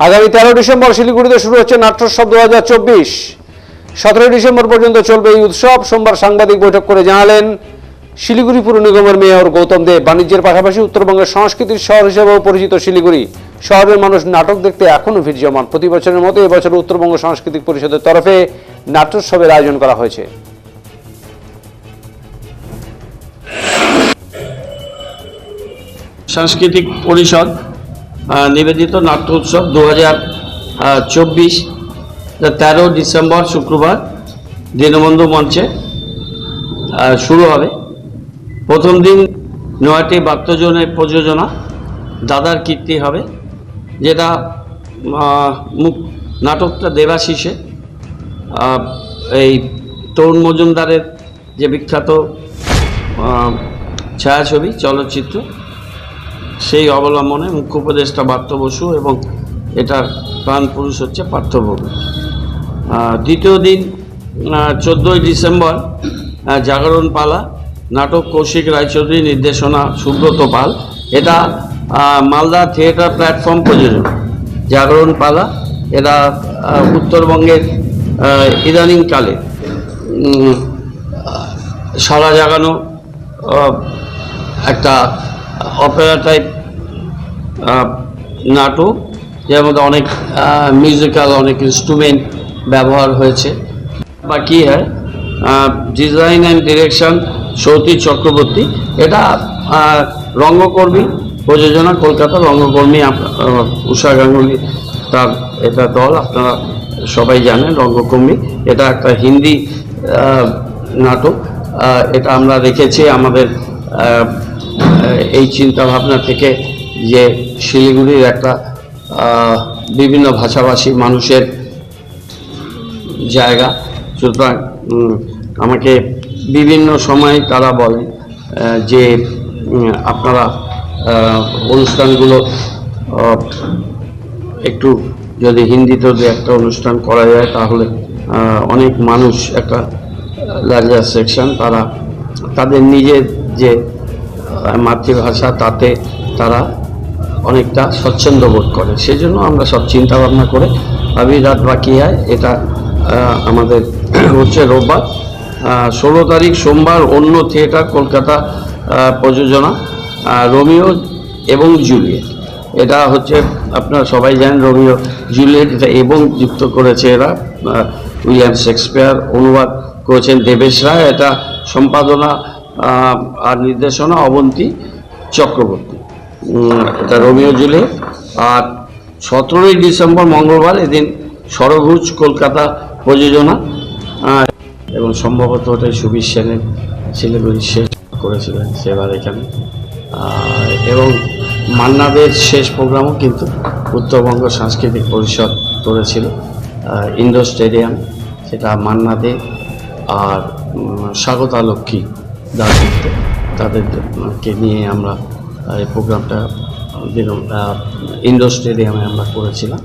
আগামী 13 ডিসেম্বর শিলিগুড়িতে শুরু হচ্ছে নাট্যোৎসব 2024। 17 ডিসেম্বর পর্যন্ত চলবে এই উৎসব। সোমবার সাংবাদিক বৈঠক করে জানালেন শিলিগুড়ি পুর নিগমের মেয়র গৌতম দেব। বাণিজ্যের পাশাপাশি উত্তরবঙ্গের সংস্কৃতির শহর হিসেবেও পরিচিত শিলিগুড়ি শহরের মানুষ নাটক দেখতে এখনও ভিড় জমান। প্রতি বছরের মতো এবছর উত্তরবঙ্গ সাংস্কৃতিক পরিষদের তরফে নাট্যোৎসবের আয়োজন করা হয়েছে। সাংস্কৃতিক পরিষদ নিবেদিত নাট্য উৎসব 2024 13 ডিসেম্বর শুক্রবার দীনবন্ধু মঞ্চে শুরু হবে। প্রথম দিন 9টি বাদ্যযন্ত্রের প্রযোজনা দাদার কীর্তি হবে, যেটা নাটকটা দেবাশিসে এই তরুণ মজুমদারের যে বিখ্যাত ছায়াছবি চলচ্চিত্র, সেই অবলম্বনে মুখ্য উপদেষ্টা বার্ত বসু এবং এটার প্রাণ পুরুষ হচ্ছে পার্থ ভৌমিক। দ্বিতীয় দিন 14 ডিসেম্বর জাগরণ পালা নাটক কৌশিক রায়চৌধুরী, নির্দেশনা সুব্রত পাল। এটা মালদা থিয়েটার প্ল্যাটফর্ম প্রযোজনা। জাগরণ পালা এরা উত্তরবঙ্গের ইদানিংকালে সারা জাগানো একটা অপেরা টাইপ নাটক, যার মধ্যে অনেক মিউজিক্যাল, অনেক ইনস্ট্রুমেন্ট ব্যবহার হয়েছে। বাকি হ্যাঁ design and direction Sauti Chakraborty. এটা রঙ্গকর্মী প্রযোজনা, কলকাতা রঙ্গকর্মী উষা গাঙ্গুলি তার এটা দল, আপনারা সবাই জানেন রঙ্গকর্মী। এটা একটা হিন্দি নাটক। এটা আমরা রেখেছি আমাদের এই চিন্তা ভাবনা থেকে যে শিলিগুড়ির একটা বিভিন্ন ভাষাভাষী মানুষের জায়গা। সুতরাং আমাকে বিভিন্ন সময় তারা বলেন যে আপনারা অনুষ্ঠানগুলো একটু যদি হিন্দিতেও যে একটা অনুষ্ঠান করা যায় তাহলে অনেক মানুষ, একটা লার্জার সেকশন, তারা তাদের নিজের যে মাতৃভাষা তাতে তারা অনেকটা স্বচ্ছন্দ বোধ করে। সেজন্য আমরা সব চিন্তা ভাবনা করে আবি রাত বাকি হয়। এটা আমাদের হচ্ছে রোববার 16 তারিখ সোমবার অন্য থিয়েটার কলকাতা প্রযোজনা রোমিও এবং জুলিয়েট। এটা হচ্ছে আপনারা সবাই জানেন রোমিও জুলিয়েট, এটা এবং যুক্ত করেছে এরা উইলিয়াম শেক্সপিয়ার, অনুবাদ করেছেন দেবেশ রায়। এটা সম্পাদনা আর নির্দেশনা অবন্তী চক্রবর্তী। এটা রোমিও জুলিয়েট। আর 17 ডিসেম্বর মঙ্গলবার এদিন সরভুজ কলকাতা প্রযোজনা, এবং সম্ভবত ওটা সুবীর সেনের শিলিগুড়ি শেষ করেছিলেন সেবার এখানে। এবং মান্নাদের শেষ প্রোগ্রামও কিন্তু উত্তরবঙ্গ সাংস্কৃতিক পরিষদ করেছিল ইন্ডোর স্টেডিয়াম। সেটা মান্নাদে আর স্বাগতা লক্ষ্মী দাসিত্ব, তাদেরকে নিয়ে আমরা এই প্রোগ্রামটা ইন্ডোর স্টেডিয়ামে আমরা করেছিলাম।